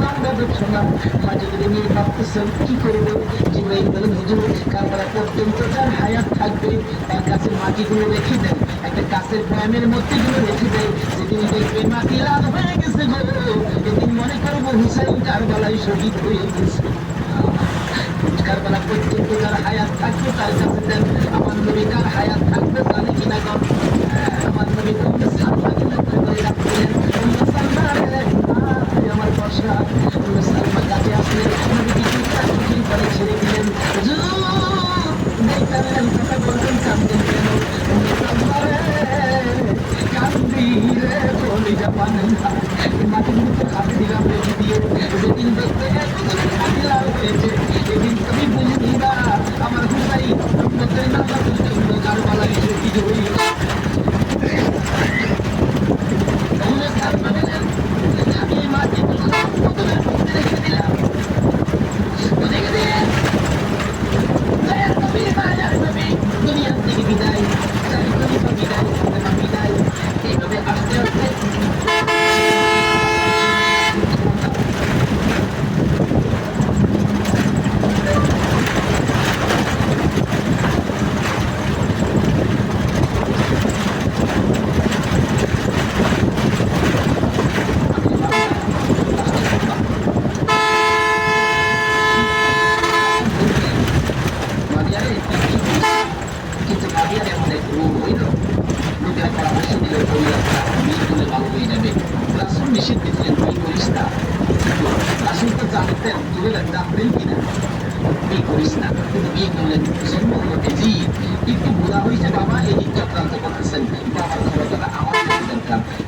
মাটিগুলো নিয়ে ভাবতেছেন কি করবো। জিব্রাইল বলেন, হুজুর কারবালা পর্যন্ত তার হায়াত থাকবে, তার কাছে মাটিগুলো রেখে দেন, একটা গাছের বয়ামের মধ্যে গুলো রেখে দেয়। যেদিন দেখবে মাটি লাল হয়ে গেছে গো, এদিন মনে করবো হুসাইন কারবালায় শহীদ হয়ে গেছে। কারবালা পর্যন্ত যার হায়াত থাকবে তার কাছে দেন। আমার নবী কার হায়াত থাকবে জানে কিনা গো? আমার নবী বলতে সালমা কিনা করে রাখছিলেন, আমার বর্ষা সালমা কাছে আসলে নবী কিছুদিন পরে ছেড়ে দিলেন। কথা বলতেন, কাঁদতেন কেন? কান্দি রে বলি জাপান মাটির মধ্যে হাত দিলাম রেখে দিয়ে, যেদিন দেখতে মাটি লাল হয়েছে এদিন তুমি বুঝে নিবা আমার হুসাই কারবালায় শহীদ হয়ে আমি মাটি রেখে দিলাম। দুনিয়ার থেকে বিদায়, বিদায় বিদায় এইভাবে আস্তে আস্তে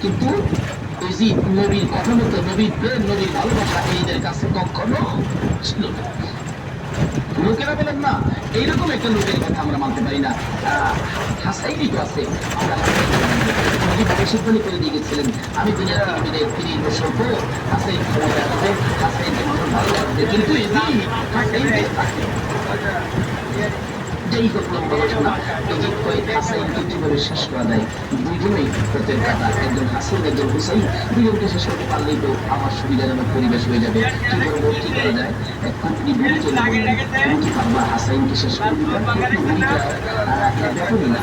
কিন্তু নবীর কথা মতো নবীর প্রেম নবীর ভালোবাসা এইদের কাছে কখনো ছিল না। লোকেরা বলেন না এইরকম একটা লোকের কথা আমরা মানতে পারি না। হাসাইনি তো আছে, আমরা ভবিষ্যৎবাণী করে দিয়ে গেছিলেন আমি দুনিয়া থেকে 30 বছর পর হাসাইন ক্ষমতা আসবে, হাসাইনকে মানুষ ভালো লাগবে, কিন্তু যেই করলাম আলোচনা হাসাইনকে কিভাবে শেষ করা যায়। দুজনেই প্রত্যেক কথা, একজন হাসান একজন হুসাইন, দুজনকে শেষ করতে পারলেই তো আমার সুবিধাজনক পরিবেশ হয়ে যাবে। কি করবো, কি করা যায়? এক কোম্পানি বুড়ি চলে তুমি কি পারবা হাসাইনকে শেষ করে দিবা? ব্যাপারই না।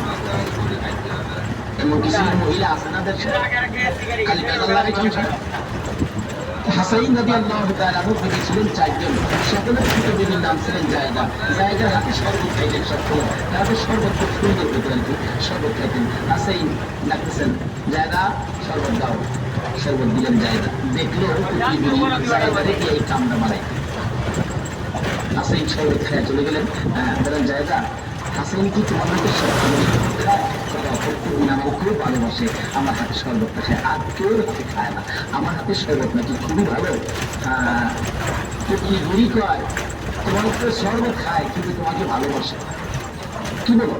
এমন কিছু মহিলা আছে না দেশে খালি হাসাইন রাদিয়াল্লাহু তাআলা নবী ছিলেন 4 জন, সকলের ছোট বেবির নাম ছিলেন জায়দা। জায়দার হাতে শরবত খাইতেন, সকলে তাদের শরবত খুব সুন্দর হতো আর কি, শরবত খাইতেন। হাসাইন ডাকতেছেন, জায়দা শরবত দাও, শরবত দিলেন জায়দা। দেখলো জায়দারে এই কামটা মারাই। হাসাইন শরবত খায় চলে গেলেন, বলেন জায়দা হাসাইন কি তোমার হাতে শরবত খায়? আমাকে খুব ভালোবাসে, আমার হাতে শরবতটা খায়, আর কেউ হাতে খায় না, আমার হাতে শরবত নাকি খুবই ভালো। তো কি বুড়ি কয় তোমার তো শরবত খায় কিন্তু তোমাকে ভালোবাসে, কি বলো?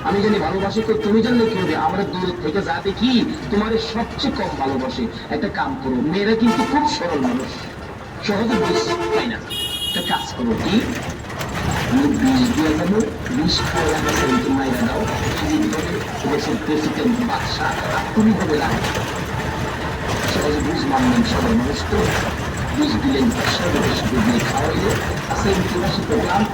আমি জানি ভালোবাসি তো তুমি জানলে কি হবে? আমরা দূর থেকে যা দেখি তোমার সবচেয়ে কম ভালোবাসে। একটা কাম করো, মেয়েরা কিন্তু খুব সরল মানুষ, সহজে বুঝ পাই না, একটা কাজ করো, কি বিষ দিয়ে যাবো, বিষ খাওয়া হাসাইনকে মাইরা দাও, দেশের প্রেসিডেন্ট বাদশাহ তুমি হবে না। সহজে বুঝ মানলেন, সরল মানুষ তো বিষ দিলেন, সর্বদেশ দিয়ে খাওয়াইলে হাসাইনকে বাসিতে ক্লান্ত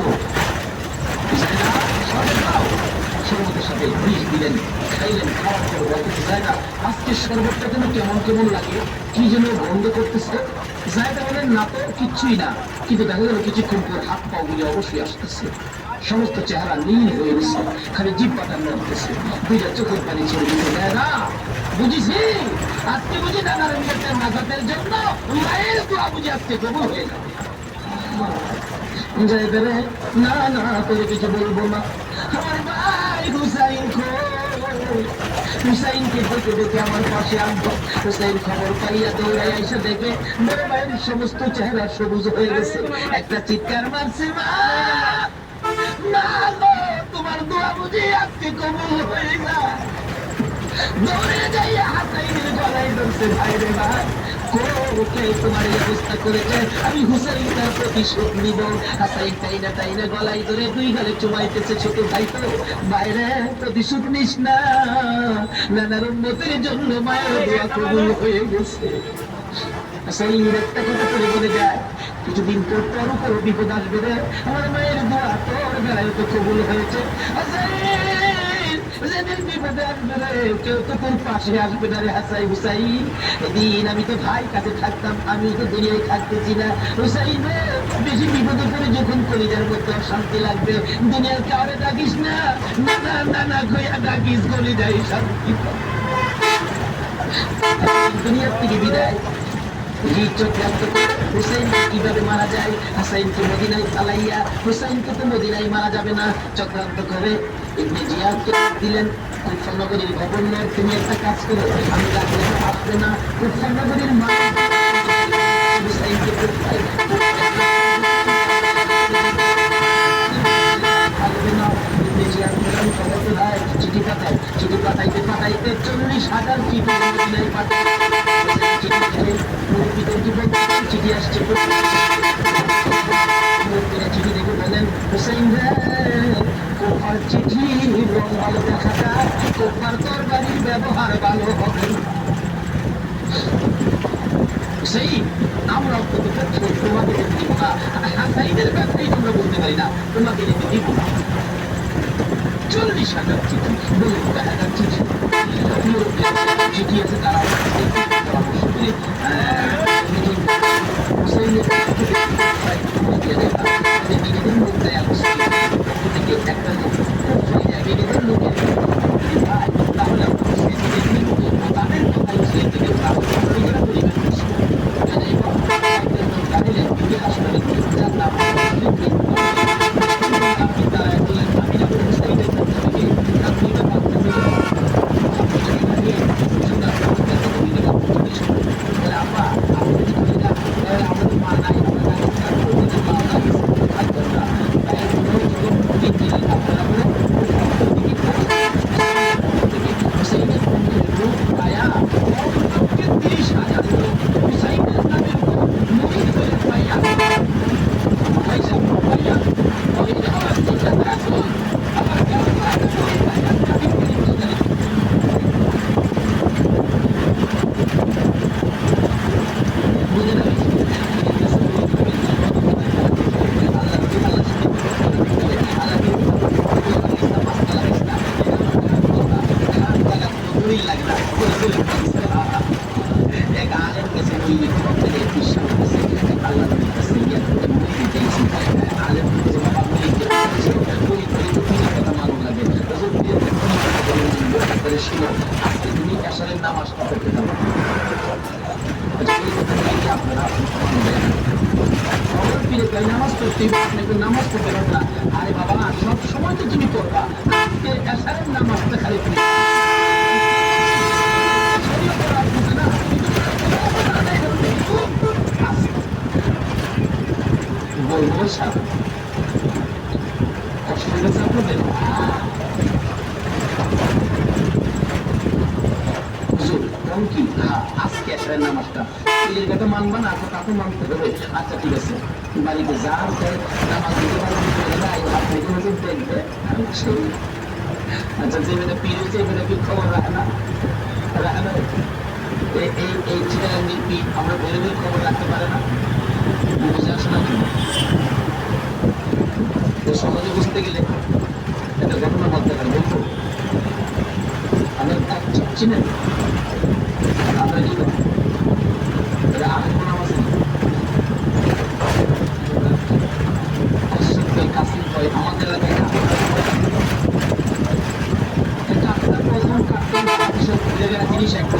শরবতের সাথে বিষ দিলেন, খাইলেন, খাওয়ার পর বলতে জায়গা আজকে শরবতটা যেন কেমন কেমন লাগে, কি যেন বন্ধ করতেছে। জায়গা বলেন না তো কিচ্ছুই না, কিন্তু দেখা গেল কিছুক্ষণ পর হাত পাও গুলি অবশ্যই আসতেছে, সমস্ত চেহারা নীল হয়ে গেছে, খালি জিব্বাটা নড়তেছে, দুইটা চোখের পানি ছেড়ে দিতে জায়গা বুঝিছি আজকে বুঝি নানার মেয়েদের নাজাতের জন্য মায়ের দোয়া বুঝি আজকে কবুল হয়ে যাবে। জায়গা রে না না তোর কিছু বলবো না, আমার ভাই হুসাইন হুসাইনকে দেখে দেখে আমার পাশে আসবো। হুসাইন খবর পাইয়া দৌড়াই এসে দেখে বড় ভাইয়ের সমস্ত চেহারা সবুজ হয়ে গেছে, একটা চিৎকার মারছে, মা তোমার দোয়া বুঝি আজকে কবুল হয়ে যায়। দৌড়ে যাইয়া হাসাইনের গলায় ধরছে, ভাই রে ভাই কোকে তোমার এই অবস্থা করেছে, আমি হুসাইনটার প্রতিশোধ নিব। হাসাইন টাইনা টাইনা গলায় ধরে দুই গালে চুমাইতেছে, ছোট ভাই তো বাইরে প্রতিশোধ নিস না, নানার উন্নতির জন্য মায়ের দোয়া কবুল হয়ে গেছে। সেই একটা কথা করে বলে যায়, কিছুদিন তোর তোর উপর বিপদ আসবে রে, আমার মায়ের দোয়া তোর বেলায় তো কবুল হয়েছে। যেদিন বিপদে আসবে রে, কেউ তো তোর পাশে আসবে না রে হাসাই হুসাইন। এদিন আমি তো ভাই কাছে থাকতাম, আমি তো দুনিয়ায় থাকতেছি না হুসাইন রে। বেশি বিপদে পড়ে যখন কলিজার মধ্যে শান্তি লাগবে, দুনিয়ার কাউরে ডাকিস না, না না না না কইয়া ডাকিস কলিজায় শান্তি। দুনিয়ার থেকে বিদায় হুসাইন কিভাবে মারা যায়? হুসাইনকে মদিনায় চালাইয়া, হুসাইনকে তো মদিনায় মারা যাবে না, চক্রান্ত করে ইবনে জিয়াদকে দিলেন, কুফরনগরীর গভর্নর, তুমি একটা কাজ করো, আমি রাখলে আসবে না, কুফরনগরীর হুসাইনকে চিঠি পাঠায়, চিঠি পাঠাইতে পাঠাইতে 40,000 চিঠি মদিনায় পাঠায়। চিঠি আসছে, চিঠি দেখে বলেন হুসাইন কোপার চিঠি রং ভালো দেখা যায়, কোপার তরবারির ব্যবহার ভালো হবে। সেই আমরা তোমাকে দিব না, হাসাইদের ব্যাপারেই তোমরা বলতে পারি না, তোমাকে দিব না। 40,000 চিঠি, 50,000 চিঠি চিঠি আছে, তারা পরামর্শ করে নিজেদের মুখ দেয় একটা লোকের তাহলে তাদের কথাই সে থেকে নামাজ পড়তে নামাজ পড়তে পারবা। আরে বাবা সব সময় তো তুমি করবা, আজকে এশারের নামাজটা খালি তুমি বলবো সাথে কষ্ট হয়েছে আপনাদের। কি আজকে এশারের নামাজটা কথা মানবা না, তা তো মানতে হবে। আচ্ছা ঠিক আছে, বাড়িতে যার নামাজ দিতে পারবে। আচ্ছা যে মেয়েটা পীর হয়েছে, এবারে কি খবর রাখে না, রাখে না এই চিটাগাঙ্গির পীর আমরা বেরো বের খবর রাখতে পারে না, বুঝে আসে না। সমাজে বুঝতে গেলে একটা ঘটনা বলতে পারে, বলবো আমরা চিনেন আমরা কি আরেক নাম আছে আমাদের এলাকায় জিনিস একটা